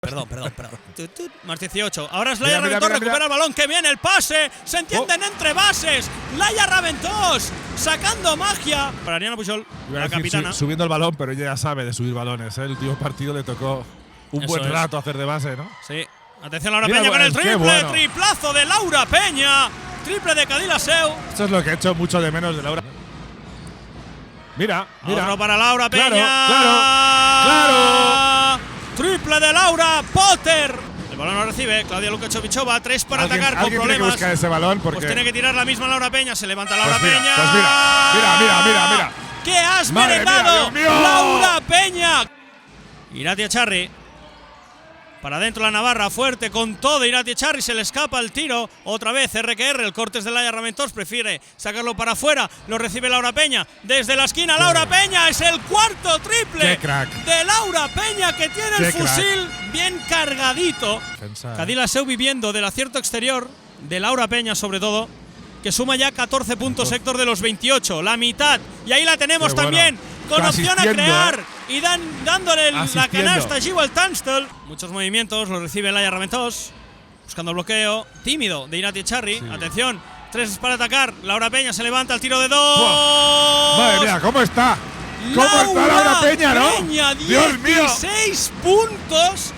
Perdón. Más 18. Ahora es Laia Raventós, recupera el balón, que viene el pase. Se entienden entre bases. Laia Raventós sacando magia para Ariana Pujol, la capitana. Subiendo el balón, pero ella ya sabe de subir balones. El último partido le tocó un buen rato hacer de base, ¿no? Sí. Atención, Laura Peña con el triple. Bueno. Triplazo de Laura Peña. Triple de Cadila Seu. Esto es lo que he hecho mucho de menos de Laura. Mira. Otro para Laura Peña. Claro. Triple de Laura Potter. El balón lo recibe Claudia Lukachovichova. 3 para atacar con problemas. Tiene que buscar ese balón porque pues tiene que tirar la misma Laura Peña. Se levanta Laura Peña. Pues mira. ¿Qué has merendado, Laura Peña? Irati Echarri. Para adentro la Navarra, fuerte con todo. Irati Echarri, se le escapa el tiro. Otra vez RQR, el corte es de Laia Raventós. Prefiere sacarlo para afuera. Lo recibe Laura Peña. Desde la esquina, Laura Peña. Es el cuarto triple de Laura Peña, que tiene el fusil bien cargadito. Cadila Seu viviendo del acierto exterior de Laura Peña, sobre todo, que suma ya 14 puntos, Héctor, de los 28. La mitad. Y ahí la tenemos también. Con opción a crear y dándole la canasta a Jewel Tunstall. Muchos movimientos, lo recibe Laia Raventós. Buscando bloqueo. Tímido de Irati Echarri. Sí. Atención, 3 para atacar. Laura Peña se levanta el tiro de 2. Madre mía, ¿cómo está? ¿Cómo está Laura Peña, no? Peña, 16 puntos